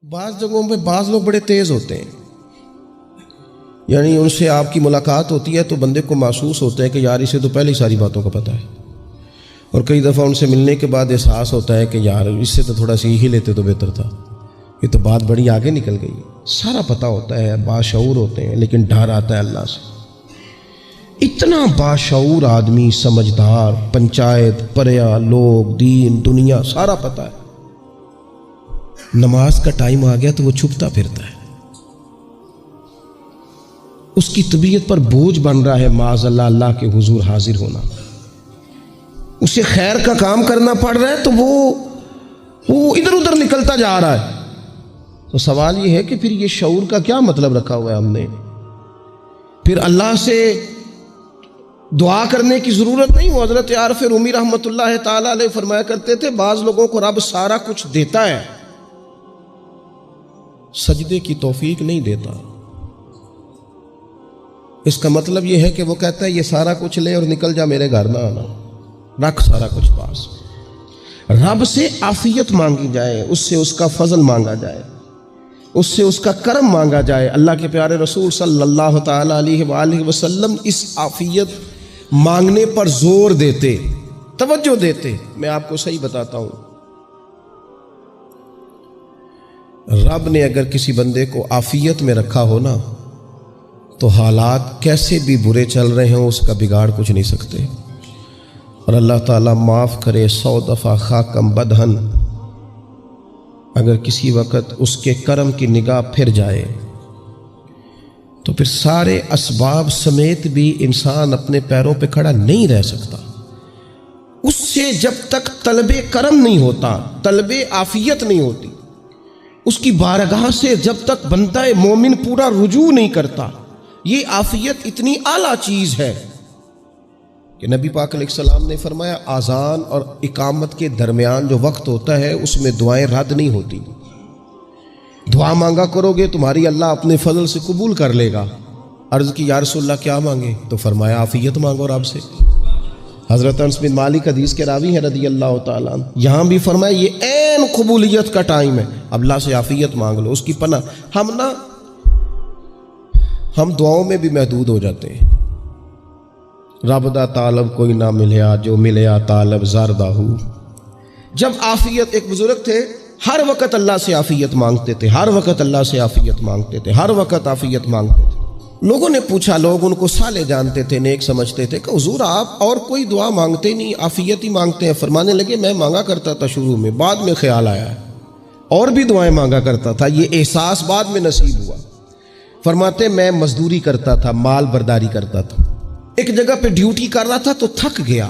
بعض جگہوں پہ بعض لوگ بڑے تیز ہوتے ہیں، یعنی ان سے آپ کی ملاقات ہوتی ہے تو بندے کو محسوس ہوتا ہے کہ یار اسے تو پہلے ہی ساری باتوں کا پتہ ہے، اور کئی دفعہ ان سے ملنے کے بعد احساس ہوتا ہے کہ یار اس سے تو تھوڑا سیکھ ہی لیتے تو بہتر تھا، یہ تو بات بڑی آگے نکل گئی۔ سارا پتہ ہوتا ہے، باشعور ہوتے ہیں، لیکن ڈر آتا ہے اللہ سے۔ اتنا باشعور آدمی، سمجھدار، پنچایت، پریا، لوگ، دین، دنیا سارا پتہ ہے، نماز کا ٹائم آ گیا تو وہ چھپتا پھرتا ہے، اس کی طبیعت پر بوجھ بن رہا ہے معاذ اللہ اللہ کے حضور حاضر ہونا، اسے خیر کا کام کرنا پڑ رہا ہے تو وہ ادھر ادھر نکلتا جا رہا ہے۔ تو سوال یہ ہے کہ پھر یہ شعور کا کیا مطلب رکھا ہوا ہے ہم نے؟ پھر اللہ سے دعا کرنے کی ضرورت نہیں۔ وہ حضرت عارف رومی رحمۃ اللہ تعالیٰ علیہ فرمایا کرتے تھے بعض لوگوں کو رب سارا کچھ دیتا ہے، سجدے کی توفیق نہیں دیتا۔ اس کا مطلب یہ ہے کہ وہ کہتا ہے یہ سارا کچھ لے اور نکل جا، میرے گھر نہ آنا، رکھ سارا کچھ پاس۔ رب سے عافیت مانگی جائے، اس سے اس کا فضل مانگا جائے، اس سے اس کا کرم مانگا جائے۔ اللہ کے پیارے رسول صلی اللہ تعالیٰ علیہ وآلہ وسلم اس عافیت مانگنے پر زور دیتے، توجہ دیتے۔ میں آپ کو صحیح بتاتا ہوں، رب نے اگر کسی بندے کو عافیت میں رکھا ہو نا تو حالات کیسے بھی برے چل رہے ہوں اس کا بگاڑ کچھ نہیں سکتے۔ اور اللہ تعالیٰ معاف کرے 100 دفعہ خاکم بدہن، اگر کسی وقت اس کے کرم کی نگاہ پھر جائے تو پھر سارے اسباب سمیت بھی انسان اپنے پیروں پہ کھڑا نہیں رہ سکتا۔ اس سے جب تک طلب کرم نہیں ہوتا، طلب عافیت نہیں ہوتی، اس کی بارگاہ سے جب تک بندہ مومن پورا رجوع نہیں کرتا، یہ عافیت اتنی اعلیٰ چیز ہے کہ نبی پاک علیہ السلام نے فرمایا اذان اور اقامت کے درمیان جو وقت ہوتا ہے اس میں دعائیں رد نہیں ہوتی۔ دعا مانگا کرو گے تمہاری اللہ اپنے فضل سے قبول کر لے گا۔ عرض کی یا رسول اللہ کیا مانگے؟ تو فرمایا عافیت مانگو رب سے۔ حضرت انس بن مالک حدیث کے راوی ہیں رضی اللہ تعالیٰ عنہ، یہاں بھی فرمایا یہ عین قبولیت کا ٹائم ہے، اب اللہ سے عافیت مانگ لو، اس کی پناہ۔ ہم دعاؤں میں بھی محدود ہو جاتے ہیں۔ رب دا طالب کوئی نہ ملیا، جو ملیا طالب زردہ ہو۔ جب عافیت، ایک بزرگ تھے ہر وقت اللہ سے عافیت مانگتے تھے، ہر وقت اللہ سے عافیت مانگتے تھے، ہر وقت عافیت مانگتے تھے۔ لوگوں نے پوچھا، لوگ ان کو صالح جانتے تھے، نیک سمجھتے تھے کہ حضور آپ اور کوئی دعا مانگتے نہیں، عافیت ہی مانگتے ہیں۔ فرمانے لگے میں مانگا کرتا تھا شروع میں، بعد میں خیال آیا ہے اور بھی دعائیں مانگا کرتا تھا، یہ احساس بعد میں نصیب ہوا۔ فرماتے میں مزدوری کرتا تھا، مال برداری کرتا تھا، ایک جگہ پہ ڈیوٹی کر رہا تھا تو تھک گیا،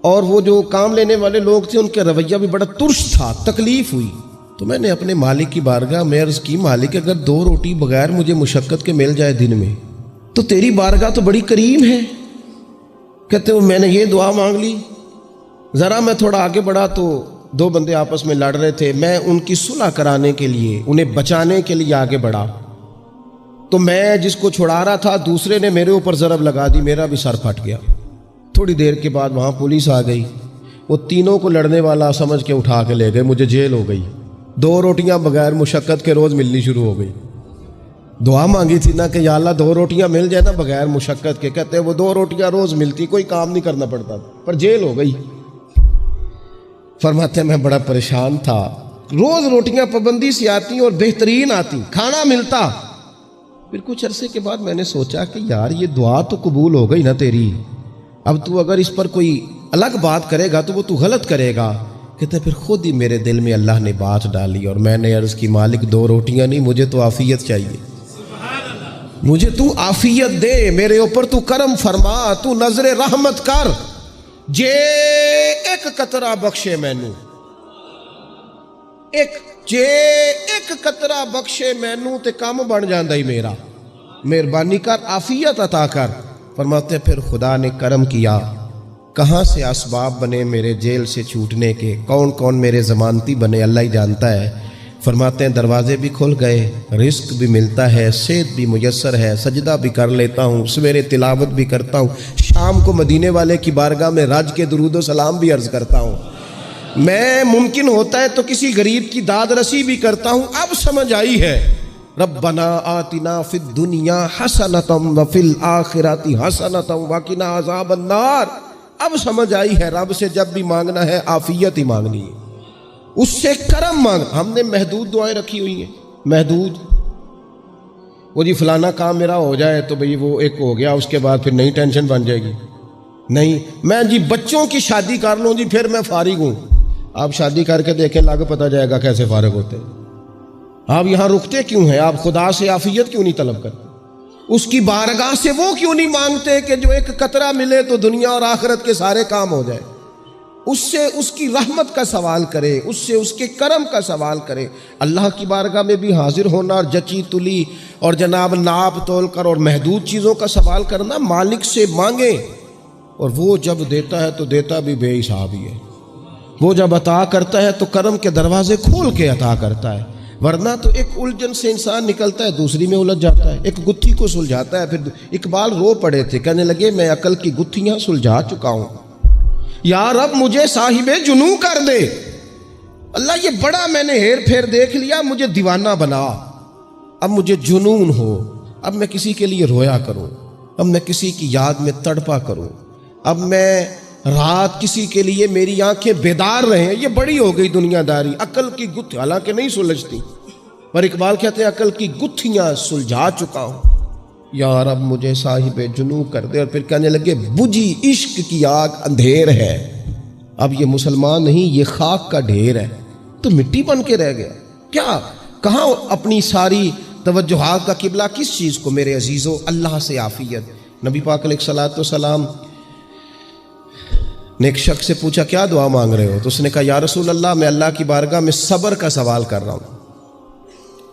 اور وہ جو کام لینے والے لوگ تھے ان کے رویہ بھی بڑا ترش تھا، تکلیف ہوئی۔ تو میں نے اپنے مالک کی بارگاہ میں عرض کی مالک اگر 2 روٹی بغیر مجھے مشقت کے مل جائے دن میں تو تیری بارگاہ تو بڑی کریم ہے۔ کہتے ہیں میں نے یہ دعا مانگ لی، ذرا میں تھوڑا آگے بڑھا تو 2 بندے آپس میں لڑ رہے تھے، میں ان کی صلح کرانے کے لیے، انہیں بچانے کے لیے آگے بڑھا تو میں جس کو چھڑا رہا تھا دوسرے نے میرے اوپر ضرب لگا دی، میرا بھی سر پھٹ گیا۔ تھوڑی دیر کے بعد وہاں پولیس آ گئی، وہ تینوں کو لڑنے والا سمجھ کے اٹھا کے لے گئے، مجھے جیل ہو گئی۔ 2 روٹیاں بغیر مشقت کے روز ملنی شروع ہو گئی۔ دعا مانگی تھی نا کہ یا اللہ 2 روٹیاں مل جائے نا بغیر مشقت کے، کہتے ہیں وہ 2 روٹیاں روز ملتی، کوئی کام نہیں کرنا پڑتا تھا، پر جیل ہو گئی۔ فرماتے میں بڑا پریشان تھا، روز روٹیاں پابندی سے آتی اور بہترین آتی، کھانا ملتا۔ پھر کچھ عرصے کے بعد میں نے سوچا کہ یار یہ دعا تو قبول ہو گئی نا تیری، اب تو اگر اس پر کوئی الگ بات کرے گا تو وہ تو غلط کرے گا۔ کہتے پھر خود ہی میرے دل میں اللہ نے بات ڈالی اور میں نے عرض کی مالک 2 روٹیاں نہیں، مجھے تو عافیت چاہیے، مجھے تو عافیت دے، میرے اوپر تو کرم فرما، تو نظر رحمت کر، جے ایک قطرہ بخشے مینوں، جے ایک قطرہ بخشے مینوں تے کام بن جاندا ہی میرا، مہربانی کر عافیت عطا کر۔ فرماتے پھر خدا نے کرم کیا، کہاں سے اسباب بنے میرے جیل سے چھوٹنے کے، کون کون میرے ضمانتی بنے اللہ ہی جانتا ہے۔ فرماتے ہیں دروازے بھی کھل گئے، رزق بھی ملتا ہے، صحت بھی میسر ہے، سجدہ بھی کر لیتا ہوں، سویرے تلاوت بھی کرتا ہوں، شام کو مدینے والے کی بارگاہ میں رج کے درود و سلام بھی عرض کرتا ہوں۔ میں ممکن ہوتا ہے تو کسی غریب کی داد رسی بھی کرتا ہوں. اب سمجھ آئی ہے. ربنا آتنا فی الدنیا حسنۃ وفی الآخرۃ حسنۃ وقنا عذاب النار. اب سمجھ آئی ہے رب سے جب بھی مانگنا ہے عافیت ہی مانگنی ہے, اس سے کرم مانگ. ہم نے محدود دعائیں رکھی ہوئی ہیں, محدود. وہ جی فلانا کام میرا ہو جائے تو بھئی وہ ایک ہو گیا, اس کے بعد پھر نئی ٹینشن بن جائے گی. نہیں, میں جی بچوں کی شادی کر لوں جی پھر میں فارغ ہوں. آپ شادی کر کے دیکھیں, لاگ پتہ جائے گا کیسے فارغ ہوتے ہیں. آپ یہاں رکتے کیوں ہیں؟ آپ خدا سے عافیت کیوں نہیں طلب کرتے؟ اس کی بارگاہ سے وہ کیوں نہیں مانگتے کہ جو ایک قطرہ ملے تو دنیا اور آخرت کے سارے کام ہو جائے؟ اس سے اس کی رحمت کا سوال کرے, اس سے اس کے کرم کا سوال کرے. اللہ کی بارگاہ میں بھی حاضر ہونا اور جچی تلی اور جناب ناپ تول کر اور محدود چیزوں کا سوال کرنا, مالک سے مانگیں. اور وہ جب دیتا ہے تو دیتا بھی بے حساب ہی ہے. وہ جب عطا کرتا ہے تو کرم کے دروازے کھول کے عطا کرتا ہے, ورنہ تو ایک الجھن سے انسان نکلتا ہے دوسری میں الجھ جاتا ہے. ایک گتھی کو سلجھاتا ہے. پھر اقبال رو پڑے تھے, کہنے لگے میں عقل کی گتھیاں سلجھا چکا ہوں, یا رب مجھے صاحب جنوں کر دے. اللہ یہ بڑا میں نے ہیر پھیر دیکھ لیا, مجھے دیوانہ بنا. اب مجھے جنون ہو, اب میں کسی کے لیے رویا کروں, اب میں کسی کی یاد میں تڑپا کروں, اب میں رات کسی کے لیے میری آنکھیں بیدار رہیں. یہ بڑی ہو گئی دنیا داری. عقل کی گتھی حالانکہ نہیں سلجھتی, پر اقبال کہتے ہیں عقل کی گتھیاں سلجھا چکا ہوں, یا رب مجھے صاحب جنوں کر دے. اور پھر کہنے لگے بجھی عشق کی آگ اندھیر ہے, اب یہ مسلمان نہیں یہ خاک کا ڈھیر ہے. تو مٹی بن کے رہ گیا کیا؟ کہاں اپنی ساری توجہات کا قبلہ کس چیز کو میرے عزیزو؟ اللہ سے عافیت. نبی پاک علیہ الصلوۃ والسلام نے ایک شخص سے پوچھا کیا دعا مانگ رہے ہو؟ تو اس نے کہا یا رسول اللہ میں اللہ کی بارگاہ میں صبر کا سوال کر رہا ہوں.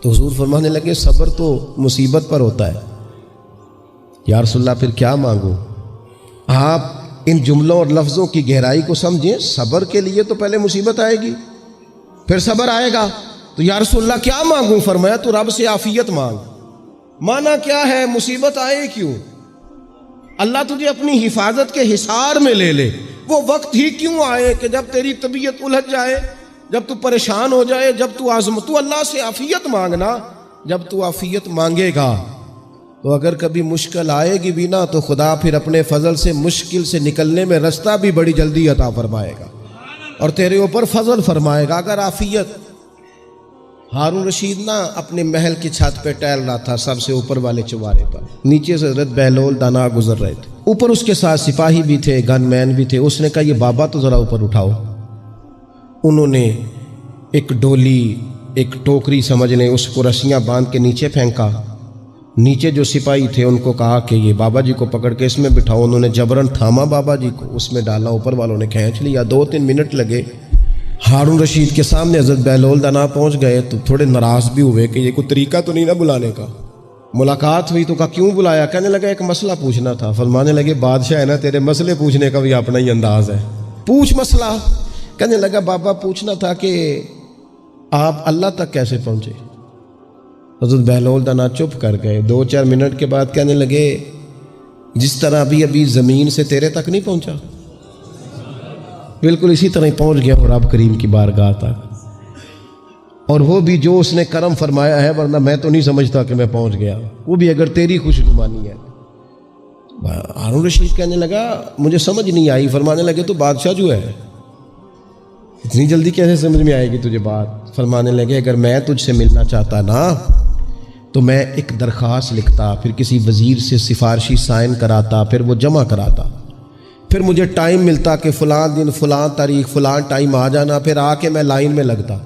تو حضور فرمانے لگے صبر تو مصیبت پر ہوتا ہے. یا رسول اللہ پھر کیا مانگوں؟ آپ ان جملوں اور لفظوں کی گہرائی کو سمجھیں. صبر کے لیے تو پہلے مصیبت آئے گی, پھر صبر آئے گا. تو یا رسول اللہ کیا مانگوں؟ فرمایا تو رب سے عافیت مانگ. مانا کیا ہے؟ مصیبت آئے کیوں؟ اللہ تجھے اپنی حفاظت کے حصار میں لے لے. وہ وقت ہی کیوں آئے کہ جب تیری طبیعت الجھ جائے, جب تو پریشان ہو جائے, جب تو اللہ سے عافیت مانگنا. جب تو عافیت مانگے گا تو اگر کبھی مشکل آئے گی بھی نہ تو خدا پھر اپنے فضل سے مشکل سے نکلنے میں رستہ بھی بڑی جلدی عطا فرمائے گا اور تیرے اوپر فضل فرمائے گا. اگر عافیت, ہارون رشید نا اپنے محل کی چھت پہ ٹہل رہا تھا سب سے اوپر والے چوارے پر, نیچے سے حضرت بہلول دانا گزر رہے تھے, اوپر اس کے ساتھ سپاہی بھی تھے, گن مین بھی تھے. اس نے کہا یہ بابا تو ذرا اوپر اٹھاؤ. انہوں نے ایک ڈولی, ایک ٹوکری سمجھ لیں, اس کو رسیاں باندھ کے نیچے پھینکا. نیچے جو سپاہی تھے ان کو کہا کہ یہ بابا جی کو پکڑ کے اس میں بٹھاؤ. انہوں نے جبرن تھاما بابا جی کو, اس میں ڈالا, اوپر والوں نے کھینچ لیا. 2-3 منٹ لگے. ہارون رشید کے سامنے حضرت بہلول دانا پہنچ گئے تو تھوڑے ناراض بھی ہوئے کہ یہ کوئی طریقہ تو نہیں نہ بلانے کا. ملاقات ہوئی تو کہا کیوں بلایا؟ کہنے لگا ایک مسئلہ پوچھنا تھا. فرمانے لگے بادشاہ ہے نا, تیرے مسئلے پوچھنے کا بھی اپنا ہی انداز ہے, پوچھ مسئلہ. کہنے لگا بابا پوچھنا تھا کہ آپ اللہ تک کیسے پہنچے؟ حضرت بہلول دانا چپ کر گئے. 2-4 منٹ کے بعد کہنے لگے جس طرح ابھی زمین سے تیرے تک نہیں پہنچا, بالکل اسی طرح ہی پہنچ گیا اور رب کریم کی بارگاہ تک. اور وہ بھی جو اس نے کرم فرمایا ہے, ورنہ میں تو نہیں سمجھتا کہ میں پہنچ گیا, وہ بھی اگر تیری خوش گمانی ہے. ہارون رشید کہنے لگا مجھے سمجھ نہیں آئی. فرمانے لگے تو بادشاہ جو ہے اتنی جلدی کیسے سمجھ میں آئے گی تجھے بات؟ فرمانے لگے اگر میں تجھ سے ملنا چاہتا نا تو میں ایک درخواست لکھتا, پھر کسی وزیر سے سفارشی سائن کراتا, پھر وہ جمع کراتا, پھر مجھے ٹائم ملتا کہ فلاں دن فلاں تاریخ فلاں ٹائم آ جانا, پھر آ کے میں لائن میں لگتا.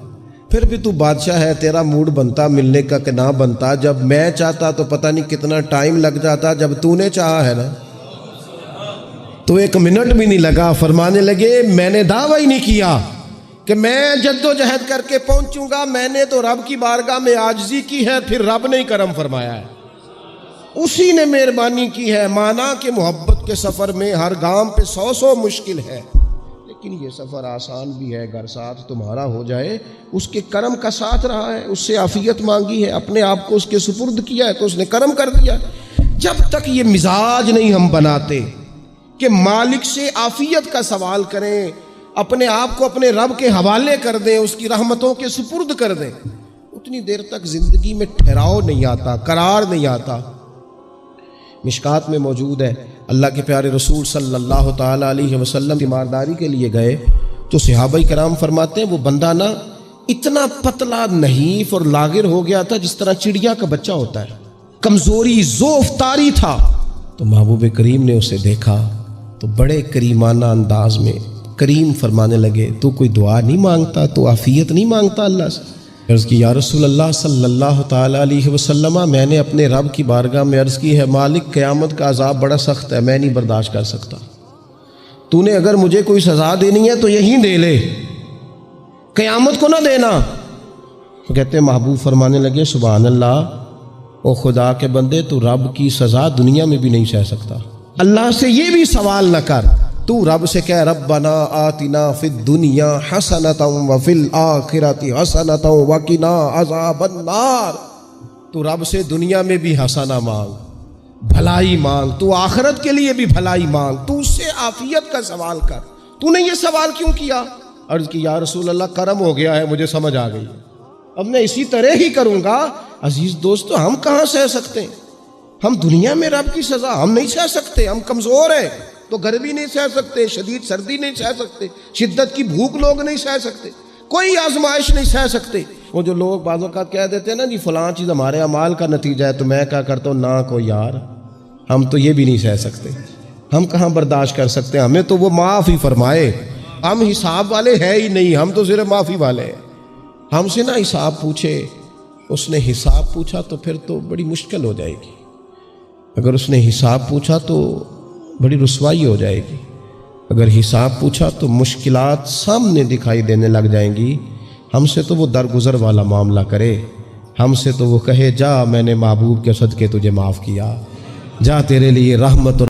پھر بھی تو بادشاہ ہے, تیرا موڈ بنتا ملنے کا کہ نہ بنتا. جب میں چاہتا تو پتہ نہیں کتنا ٹائم لگ جاتا, جب تو نے چاہا ہے نا تو 1 منٹ بھی نہیں لگا. فرمانے لگے میں نے دعویٰ ہی نہیں کیا کہ میں جد و جہد کر کے پہنچوں گا, میں نے تو رب کی بارگاہ میں عاجزی کی ہے, پھر رب نے ہی کرم فرمایا ہے, اسی نے مہربانی کی ہے. مانا کہ محبت کے سفر میں ہر گام پہ 100 مشکل ہے, لیکن یہ سفر آسان بھی ہے. اگر ساتھ تمہارا ہو جائے, اس کے کرم کا ساتھ رہا ہے, اس سے عافیت مانگی ہے, اپنے آپ کو اس کے سپرد کیا ہے تو اس نے کرم کر دیا. جب تک یہ مزاج نہیں ہم بناتے کہ مالک سے عافیت کا سوال کریں, اپنے آپ کو اپنے رب کے حوالے کر دیں، اس کی رحمتوں کے سپرد کر دیں، اتنی دیر تک زندگی میں ٹھہراؤ نہیں آتا، قرار نہیں آتا۔ مشکات میں موجود ہے، اللہ کے پیارے رسول صلی اللہ تعالی علیہ وسلم تیمارداری کے لیے گئے تو صحابہ کرام فرماتے ہیں وہ بندہ نا اتنا پتلا نحیف اور لاغر ہو گیا تھا جس طرح چڑیا کا بچہ ہوتا ہے، کمزوری ضعف طاری تھا۔ تو محبوب کریم نے اسے دیکھا تو بڑے کریمانہ انداز میں کریم فرمانے لگے، تو کوئی دعا نہیں مانگتا، تو عافیت نہیں مانگتا اللہ سے؟ عرض کی یا رسول اللہ صلی اللہ تعالی علیہ وسلم، میں نے اپنے رب کی بارگاہ میں عرض کی ہے مالک قیامت کا عذاب بڑا سخت ہے، میں نہیں برداشت کر سکتا، تو نے اگر مجھے کوئی سزا دینی ہے تو یہی دے لے، قیامت کو نہ دینا۔ تو کہتے ہیں محبوب فرمانے لگے سبحان اللہ، او خدا کے بندے تو رب کی سزا دنیا میں بھی نہیں سہ سکتا، اللہ سے یہ بھی سوال نہ کر، تو رب سے کہہ ربنا آتنا فی الدنیا حسنۃ وفی الآخرۃ حسنۃ وقنا عذاب النار، تو رب سے دنیا میں بھی حسنہ مانگ، بھلائی مانگ، تو آخرت کے لیے بھی بھلائی مانگ، تو اس سے عافیت کا سوال کر، تو نے یہ سوال کیوں کیا؟ عرض کی یا رسول اللہ کرم ہو گیا ہے، مجھے سمجھ آ گئی، اب میں اسی طرح ہی کروں گا۔ عزیز دوستو، ہم کہاں سہ سکتے ہیں؟ ہم دنیا میں رب کی سزا ہم نہیں سہ سکتے، ہم کمزور ہیں، تو گرمی نہیں سہ سکتے، شدید سردی نہیں سہ سکتے، شدت کی بھوک لوگ نہیں سہ سکتے، کوئی آزمائش نہیں سہ سکتے۔ وہ جو لوگ بعض اوقات کہہ دیتے ہیں نا جی فلاں چیز ہمارے اعمال کا نتیجہ ہے، تو میں کیا کرتا ہوں، نہ کو یار ہم تو یہ بھی نہیں سہ سکتے، ہم کہاں برداشت کر سکتے ہیں، ہمیں تو وہ معاف ہی فرمائے، ہم حساب والے ہیں ہی نہیں، ہم تو صرف معافی والے ہیں۔ ہم سے نہ حساب پوچھے، اس نے حساب پوچھا تو پھر تو بڑی مشکل ہو جائے گی، اگر اس نے حساب پوچھا تو بڑی رسوائی ہو جائے گی، اگر حساب پوچھا تو مشکلات سامنے دکھائی دینے لگ جائیں گی۔ ہم سے تو وہ درگزر والا معاملہ کرے، ہم سے تو وہ کہے جا میں نے محبوب کے صدقے تجھے معاف کیا، جا تیرے لیے رحمت